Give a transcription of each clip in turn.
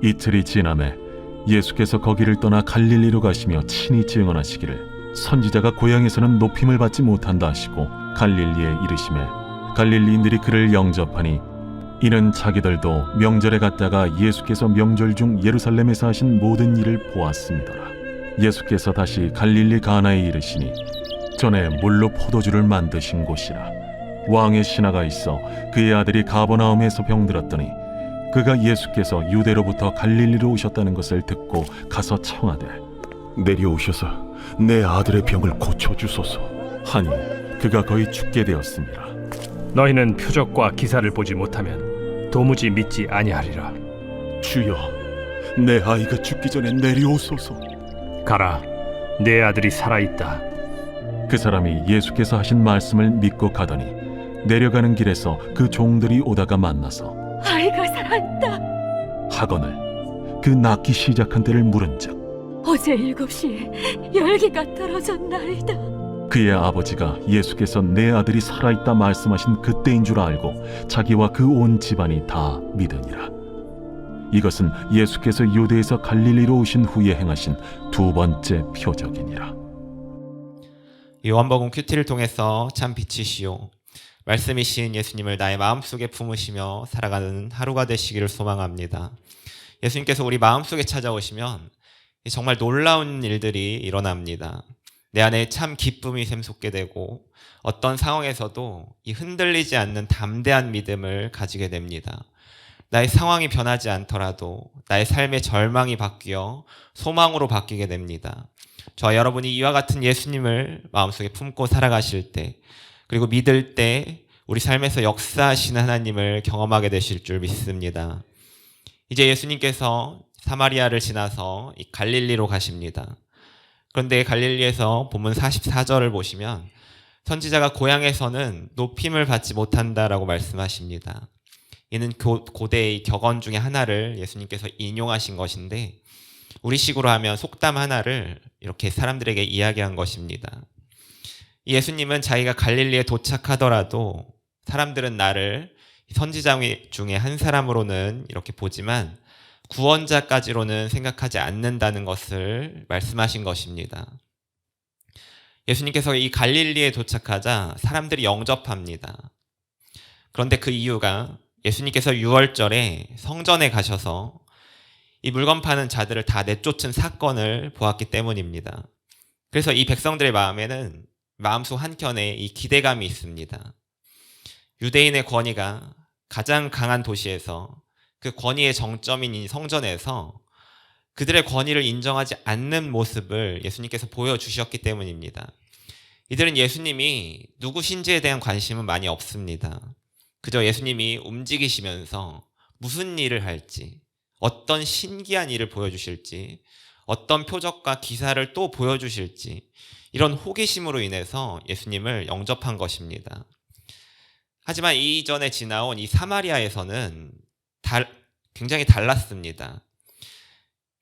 이틀이 지남에 예수께서 거기를 떠나 갈릴리로 가시며 친히 증언하시기를 선지자가 고향에서는 높임을 받지 못한다 하시고 갈릴리에 이르시매 갈릴리인들이 그를 영접하니 이는 자기들도 명절에 갔다가 예수께서 명절 중 예루살렘에서 하신 모든 일을 보았음이더라. 예수께서 다시 갈릴리 가나에 이르시니 전에 물로 포도주를 만드신 곳이라. 왕의 신하가 있어 그의 아들이 가버나움에서 병들었더니 그가 예수께서 유대로부터 갈릴리로 오셨다는 것을 듣고 가서 청하되 내려오셔서 내 아들의 병을 고쳐주소서. 하니 그가 거의 죽게 되었습니다. 너희는 표적과 기사를 보지 못하면 도무지 믿지 아니하리라. 주여, 내 아이가 죽기 전에 내려오소서. 가라, 내 아들이 살아있다. 그 사람이 예수께서 하신 말씀을 믿고 가더니 내려가는 길에서 그 종들이 오다가 만나서 아이가 살아있다. 하거늘 그 낳기 시작한 때를 물은즉 어제 7시에 열기가 떨어졌나이다. 그의 아버지가 예수께서 내 아들이 살아있다 말씀하신 그때인 줄 알고 자기와 그 온 집안이 다 믿으니라. 이것은 예수께서 유대에서 갈릴리로 오신 후에 행하신 두 번째 표적이니라. 요한복음 큐티를 통해서 참 빛이시오 말씀이신 예수님을 나의 마음속에 품으시며 살아가는 하루가 되시기를 소망합니다. 예수님께서 우리 마음속에 찾아오시면 정말 놀라운 일들이 일어납니다. 내 안에 참 기쁨이 샘솟게 되고 어떤 상황에서도 이 흔들리지 않는 담대한 믿음을 가지게 됩니다. 나의 상황이 변하지 않더라도 나의 삶의 절망이 바뀌어 소망으로 바뀌게 됩니다. 저와 여러분이 이와 같은 예수님을 마음속에 품고 살아가실 때, 그리고 믿을 때 우리 삶에서 역사하시는 하나님을 경험하게 되실 줄 믿습니다. 이제 예수님께서 사마리아를 지나서 이 갈릴리로 가십니다. 그런데 갈릴리에서 본문 44절을 보시면 선지자가 고향에서는 높임을 받지 못한다라고 말씀하십니다. 이는 고대의 격언 중에 하나를 예수님께서 인용하신 것인데 우리식으로 하면 속담 하나를 이렇게 사람들에게 이야기한 것입니다. 예수님은 자기가 갈릴리에 도착하더라도 사람들은 나를 선지자 중에 한 사람으로는 이렇게 보지만 구원자까지로는 생각하지 않는다는 것을 말씀하신 것입니다. 예수님께서 이 갈릴리에 도착하자 사람들이 영접합니다. 그런데 그 이유가 예수님께서 유월절에 성전에 가셔서 이 물건 파는 자들을 다 내쫓은 사건을 보았기 때문입니다. 그래서 이 백성들의 마음에는 마음속 한켠에 이 기대감이 있습니다. 유대인의 권위가 가장 강한 도시에서 그 권위의 정점인 이 성전에서 그들의 권위를 인정하지 않는 모습을 예수님께서 보여주셨기 때문입니다. 이들은 예수님이 누구신지에 대한 관심은 많이 없습니다. 그저 예수님이 움직이시면서 무슨 일을 할지, 어떤 신기한 일을 보여주실지, 어떤 표적과 기사를 또 보여주실지 이런 호기심으로 인해서 예수님을 영접한 것입니다. 하지만 이전에 지나온 이 사마리아에서는 굉장히 달랐습니다.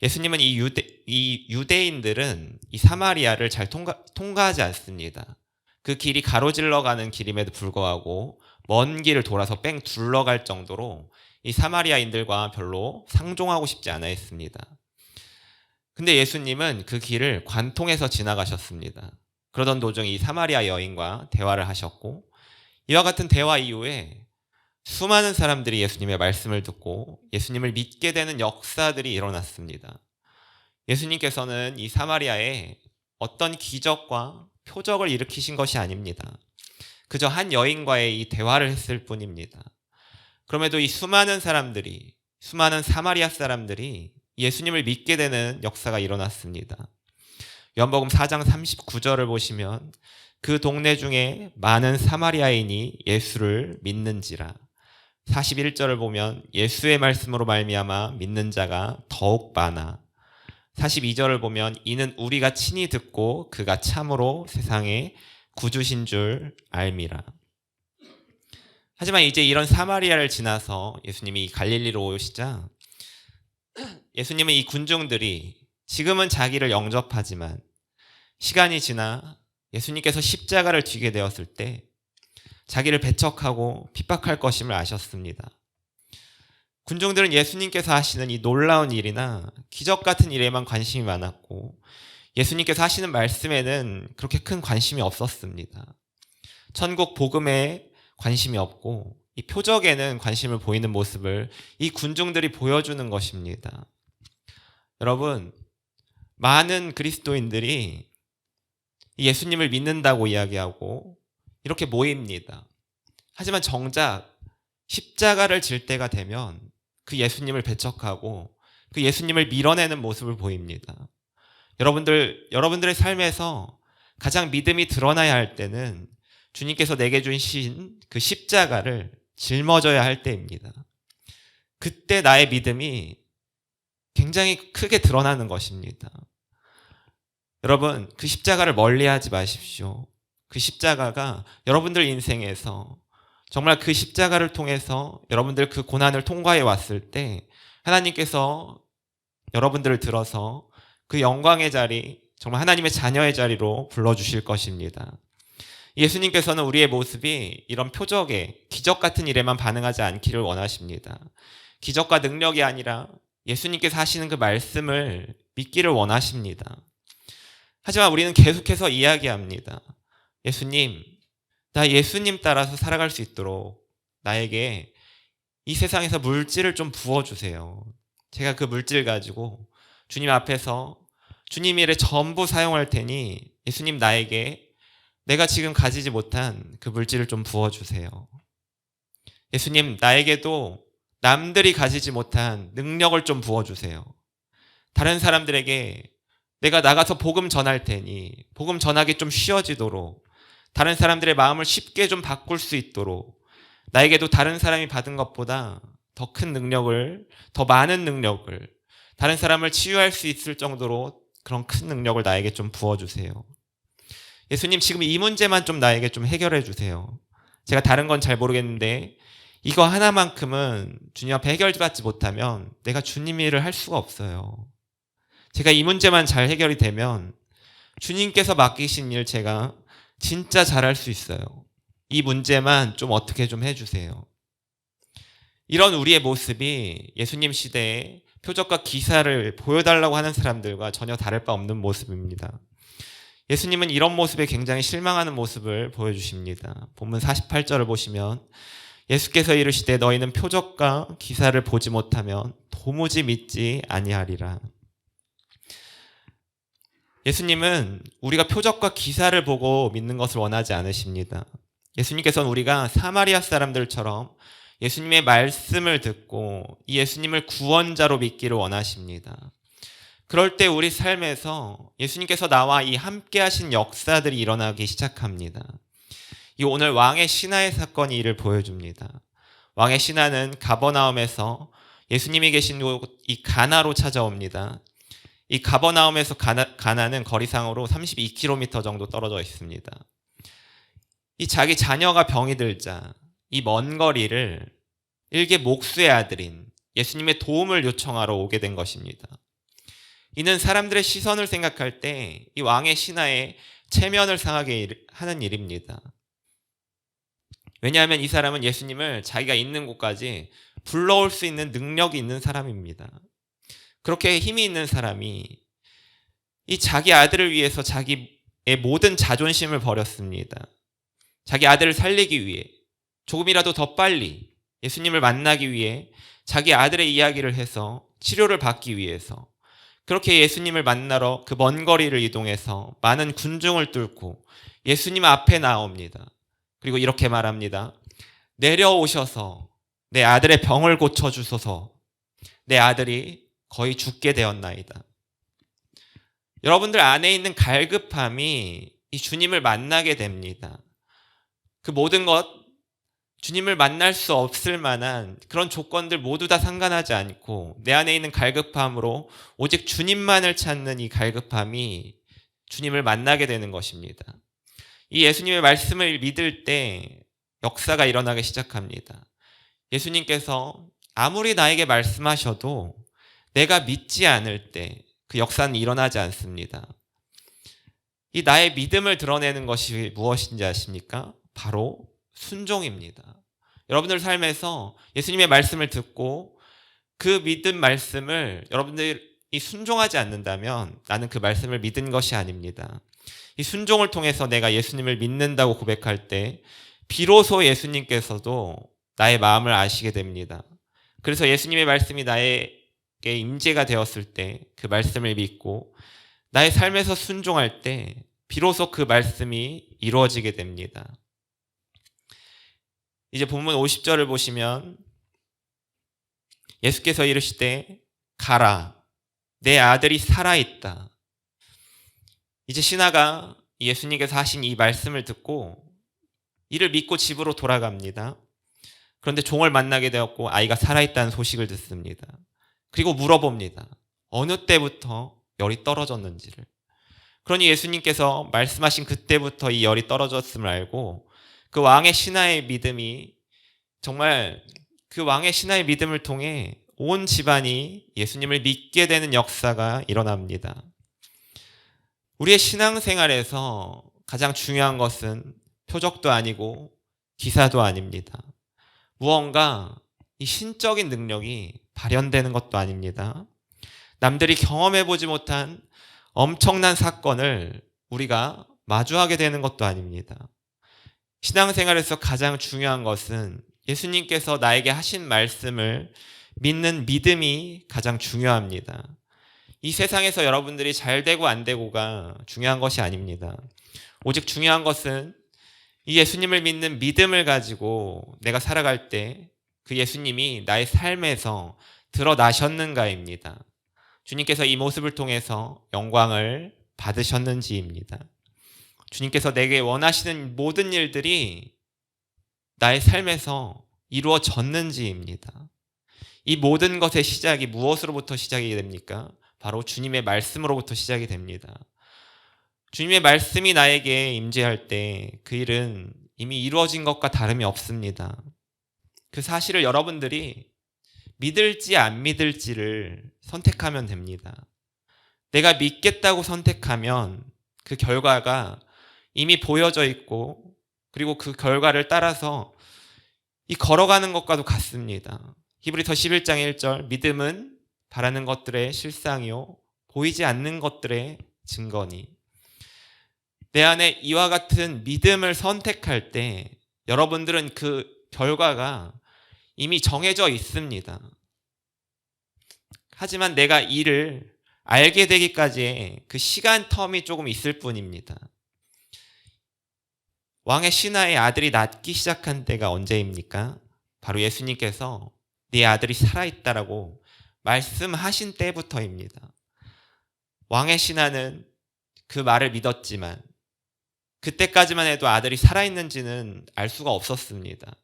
예수님은 이 유대인들은 이 사마리아를 잘 통과하지 않습니다. 그 길이 가로질러 가는 길임에도 불구하고 먼 길을 돌아서 뺑 둘러갈 정도로 이 사마리아인들과 별로 상종하고 싶지 않아 했습니다. 근데 예수님은 그 길을 관통해서 지나가셨습니다. 그러던 도중 이 사마리아 여인과 대화를 하셨고 이와 같은 대화 이후에 수많은 사람들이 예수님의 말씀을 듣고 예수님을 믿게 되는 역사들이 일어났습니다. 예수님께서는 이 사마리아에 어떤 기적과 표적을 일으키신 것이 아닙니다. 그저 한 여인과의 이 대화를 했을 뿐입니다. 그럼에도 이 수많은 사마리아 사람들이 예수님을 믿게 되는 역사가 일어났습니다. 요한복음 4장 39절을 보시면 그 동네 중에 많은 사마리아인이 예수를 믿는지라. 41절을 보면 예수의 말씀으로 말미암아 믿는 자가 더욱 많아. 42절을 보면 이는 우리가 친히 듣고 그가 참으로 세상에 구주신 줄 알미라. 하지만 이제 이런 사마리아를 지나서 예수님이 갈릴리로 오시자 예수님은 이 군중들이 지금은 자기를 영접하지만 시간이 지나 예수님께서 십자가를 지게 되었을 때 자기를 배척하고 핍박할 것임을 아셨습니다. 군중들은 예수님께서 하시는 이 놀라운 일이나 기적 같은 일에만 관심이 많았고 예수님께서 하시는 말씀에는 그렇게 큰 관심이 없었습니다. 천국 복음에 관심이 없고 이 표적에는 관심을 보이는 모습을 이 군중들이 보여주는 것입니다. 여러분, 많은 그리스도인들이 예수님을 믿는다고 이야기하고 이렇게 모입니다. 하지만 정작 십자가를 질 때가 되면 그 예수님을 배척하고 그 예수님을 밀어내는 모습을 보입니다. 여러분들의 삶에서 가장 믿음이 드러나야 할 때는 주님께서 내게 주신 그 십자가를 짊어져야 할 때입니다. 그때 나의 믿음이 굉장히 크게 드러나는 것입니다. 여러분, 그 십자가를 멀리하지 마십시오. 그 십자가가 여러분들 인생에서 정말 그 십자가를 통해서 여러분들 그 고난을 통과해 왔을 때 하나님께서 여러분들을 들어서 그 영광의 자리, 정말 하나님의 자녀의 자리로 불러주실 것입니다. 예수님께서는 우리의 모습이 이런 표적에, 기적 같은 일에만 반응하지 않기를 원하십니다. 기적과 능력이 아니라 예수님께서 하시는 그 말씀을 믿기를 원하십니다. 하지만 우리는 계속해서 이야기합니다. 예수님, 나 예수님 따라서 살아갈 수 있도록 나에게 이 세상에서 물질을 좀 부어주세요. 제가 그 물질 가지고 주님 앞에서 주님 일에 전부 사용할 테니 예수님 나에게 내가 지금 가지지 못한 그 물질을 좀 부어주세요. 예수님, 나에게도 남들이 가지지 못한 능력을 좀 부어주세요. 다른 사람들에게 내가 나가서 복음 전할 테니 복음 전하기 좀 쉬워지도록, 다른 사람들의 마음을 쉽게 좀 바꿀 수 있도록 나에게도 다른 사람이 받은 것보다 더 큰 능력을, 더 많은 능력을, 다른 사람을 치유할 수 있을 정도로 그런 큰 능력을 나에게 좀 부어주세요. 예수님, 지금 이 문제만 좀 나에게 좀 해결해 주세요. 제가 다른 건 잘 모르겠는데 이거 하나만큼은 주님 앞에 해결받지 못하면 내가 주님 일을 할 수가 없어요. 제가 이 문제만 잘 해결이 되면 주님께서 맡기신 일 제가 진짜 잘할 수 있어요. 이 문제만 좀 어떻게 좀 해주세요. 이런 우리의 모습이 예수님 시대에 표적과 기사를 보여달라고 하는 사람들과 전혀 다를 바 없는 모습입니다. 예수님은 이런 모습에 굉장히 실망하는 모습을 보여주십니다. 본문 48절을 보시면 예수께서 이르시되 너희는 표적과 기사를 보지 못하면 도무지 믿지 아니하리라. 예수님은 우리가 표적과 기사를 보고 믿는 것을 원하지 않으십니다. 예수님께서는 우리가 사마리아 사람들처럼 예수님의 말씀을 듣고 이 예수님을 구원자로 믿기를 원하십니다. 그럴 때 우리 삶에서 예수님께서 나와 이 함께 하신 역사들이 일어나기 시작합니다. 이 오늘 왕의 신하의 사건이 이를 보여줍니다. 왕의 신하는 가버나움에서 예수님이 계신 곳 이 가나로 찾아옵니다. 이 가버나움에서 가나는 거리상으로 32km 정도 떨어져 있습니다. 이 자기 자녀가 병이 들자 이 먼 거리를 일개 목수의 아들인 예수님의 도움을 요청하러 오게 된 것입니다. 이는 사람들의 시선을 생각할 때 이 왕의 신하의 체면을 상하게 하는 일입니다. 왜냐하면 이 사람은 예수님을 자기가 있는 곳까지 불러올 수 있는 능력이 있는 사람입니다. 그렇게 힘이 있는 사람이 이 자기 아들을 위해서 자기의 모든 자존심을 버렸습니다. 자기 아들을 살리기 위해 조금이라도 더 빨리 예수님을 만나기 위해 자기 아들의 이야기를 해서 치료를 받기 위해서 그렇게 예수님을 만나러 그 먼 거리를 이동해서 많은 군중을 뚫고 예수님 앞에 나옵니다. 그리고 이렇게 말합니다. 내려오셔서 내 아들의 병을 고쳐주소서. 내 아들이 거의 죽게 되었나이다. 여러분들 안에 있는 갈급함이 이 주님을 만나게 됩니다. 그 모든 것, 주님을 만날 수 없을 만한 그런 조건들 모두 다 상관하지 않고 내 안에 있는 갈급함으로 오직 주님만을 찾는 이 갈급함이 주님을 만나게 되는 것입니다. 이 예수님의 말씀을 믿을 때 역사가 일어나기 시작합니다. 예수님께서 아무리 나에게 말씀하셔도 내가 믿지 않을 때 그 역사는 일어나지 않습니다. 이 나의 믿음을 드러내는 것이 무엇인지 아십니까? 바로 순종입니다. 여러분들 삶에서 예수님의 말씀을 듣고 그 믿은 말씀을 여러분들이 순종하지 않는다면 나는 그 말씀을 믿은 것이 아닙니다. 이 순종을 통해서 내가 예수님을 믿는다고 고백할 때 비로소 예수님께서도 나의 마음을 아시게 됩니다. 그래서 예수님의 말씀이 나에게 임재가 되었을 때 그 말씀을 믿고 나의 삶에서 순종할 때 비로소 그 말씀이 이루어지게 됩니다. 이제 본문 50절을 보시면 예수께서 이르시되 가라 내 아들이 살아있다. 이제 신하가 예수님께서 하신 이 말씀을 듣고 이를 믿고 집으로 돌아갑니다. 그런데 종을 만나게 되었고 아이가 살아있다는 소식을 듣습니다. 그리고 물어봅니다. 어느 때부터 열이 떨어졌는지를. 그러니 예수님께서 말씀하신 그때부터 이 열이 떨어졌음을 알고 그 왕의 신하의 믿음이 정말 그 왕의 신하의 믿음을 통해 온 집안이 예수님을 믿게 되는 역사가 일어납니다. 우리의 신앙생활에서 가장 중요한 것은 표적도 아니고 기사도 아닙니다. 무언가 이 신적인 능력이 발현되는 것도 아닙니다. 남들이 경험해보지 못한 엄청난 사건을 우리가 마주하게 되는 것도 아닙니다. 신앙생활에서 가장 중요한 것은 예수님께서 나에게 하신 말씀을 믿는 믿음이 가장 중요합니다. 이 세상에서 여러분들이 잘 되고 안 되고가 중요한 것이 아닙니다. 오직 중요한 것은 이 예수님을 믿는 믿음을 가지고 내가 살아갈 때 그 예수님이 나의 삶에서 드러나셨는가입니다. 주님께서 이 모습을 통해서 영광을 받으셨는지입니다. 주님께서 내게 원하시는 모든 일들이 나의 삶에서 이루어졌는지입니다. 이 모든 것의 시작이 무엇으로부터 시작이 됩니까? 바로 주님의 말씀으로부터 시작이 됩니다. 주님의 말씀이 나에게 임재할 때 그 일은 이미 이루어진 것과 다름이 없습니다. 그 사실을 여러분들이 믿을지 안 믿을지를 선택하면 됩니다. 내가 믿겠다고 선택하면 그 결과가 이미 보여져 있고 그리고 그 결과를 따라서 이 걸어가는 것과도 같습니다. 히브리서 11장 1절 믿음은 바라는 것들의 실상이요 보이지 않는 것들의 증거니. 내 안에 이와 같은 믿음을 선택할 때 여러분들은 그 결과가 이미 정해져 있습니다. 하지만 내가 이를 알게 되기까지의 그 시간 텀이 조금 있을 뿐입니다. 왕의 신하의 아들이 낳기 시작한 때가 언제입니까? 바로 예수님께서 네 아들이 살아있다라고 말씀하신 때부터입니다. 왕의 신하는 그 말을 믿었지만 그때까지만 해도 아들이 살아있는지는 알 수가 없었습니다.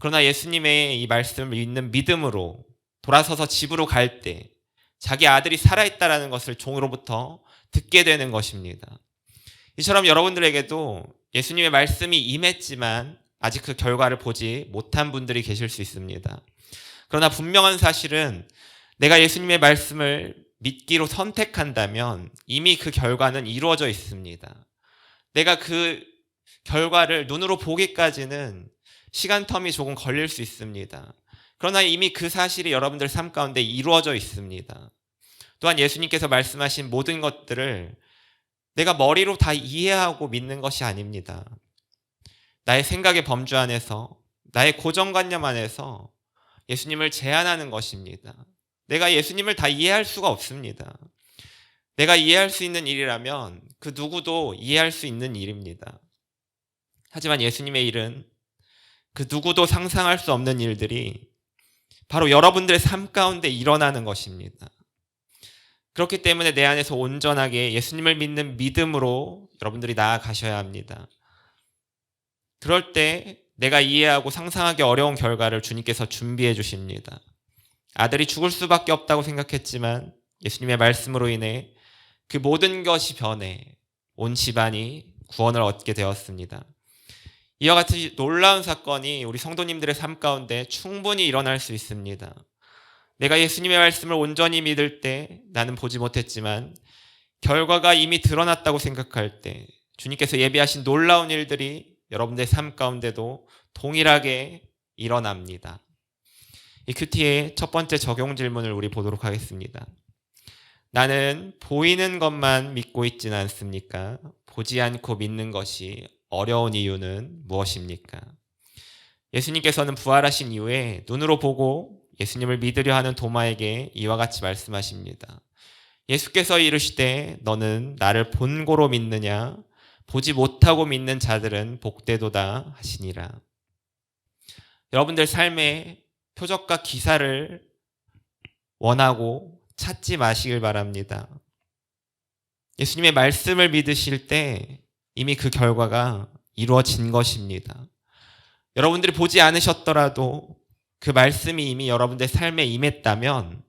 그러나 예수님의 이 말씀을 믿는 믿음으로 돌아서서 집으로 갈 때 자기 아들이 살아있다라는 것을 종으로부터 듣게 되는 것입니다. 이처럼 여러분들에게도 예수님의 말씀이 임했지만 아직 그 결과를 보지 못한 분들이 계실 수 있습니다. 그러나 분명한 사실은 내가 예수님의 말씀을 믿기로 선택한다면 이미 그 결과는 이루어져 있습니다. 내가 그 결과를 눈으로 보기까지는 시간 텀이 조금 걸릴 수 있습니다. 그러나 이미 그 사실이 여러분들 삶 가운데 이루어져 있습니다. 또한 예수님께서 말씀하신 모든 것들을 내가 머리로 다 이해하고 믿는 것이 아닙니다. 나의 생각의 범주 안에서 나의 고정관념 안에서 예수님을 제안하는 것입니다. 내가 예수님을 다 이해할 수가 없습니다. 내가 이해할 수 있는 일이라면 그 누구도 이해할 수 있는 일입니다. 하지만 예수님의 일은 그 누구도 상상할 수 없는 일들이 바로 여러분들의 삶 가운데 일어나는 것입니다. 그렇기 때문에 내 안에서 온전하게 예수님을 믿는 믿음으로 여러분들이 나아가셔야 합니다. 그럴 때 내가 이해하고 상상하기 어려운 결과를 주님께서 준비해 주십니다. 아들이 죽을 수밖에 없다고 생각했지만 예수님의 말씀으로 인해 그 모든 것이 변해 온 집안이 구원을 얻게 되었습니다. 이와 같은 놀라운 사건이 우리 성도님들의 삶 가운데 충분히 일어날 수 있습니다. 내가 예수님의 말씀을 온전히 믿을 때 나는 보지 못했지만 결과가 이미 드러났다고 생각할 때 주님께서 예비하신 놀라운 일들이 여러분들의 삶 가운데도 동일하게 일어납니다. 이 큐티의 첫 번째 적용 질문을 우리 보도록 하겠습니다. 나는 보이는 것만 믿고 있지는 않습니까? 보지 않고 믿는 것이 어려운 이유는 무엇입니까? 예수님께서는 부활하신 이후에 눈으로 보고 예수님을 믿으려 하는 도마에게 이와 같이 말씀하십니다. 예수께서 이르시되 너는 나를 본고로 믿느냐? 보지 못하고 믿는 자들은 복되도다 하시니라. 여러분들 삶에 표적과 기사를 원하고 찾지 마시길 바랍니다. 예수님의 말씀을 믿으실 때 이미 그 결과가 이루어진 것입니다. 여러분들이 보지 않으셨더라도 그 말씀이 이미 여러분들 삶에 임했다면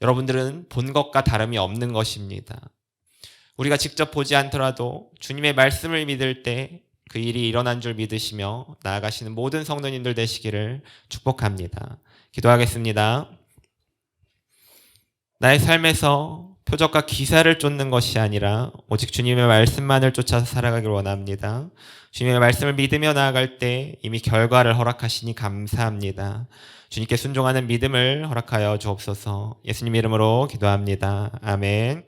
여러분들은 본 것과 다름이 없는 것입니다. 우리가 직접 보지 않더라도 주님의 말씀을 믿을 때 그 일이 일어난 줄 믿으시며 나아가시는 모든 성도님들 되시기를 축복합니다. 기도하겠습니다. 나의 삶에서 표적과 기사를 쫓는 것이 아니라 오직 주님의 말씀만을 쫓아서 살아가길 원합니다. 주님의 말씀을 믿으며 나아갈 때 이미 결과를 허락하시니 감사합니다. 주님께 순종하는 믿음을 허락하여 주옵소서. 예수님 이름으로 기도합니다. 아멘.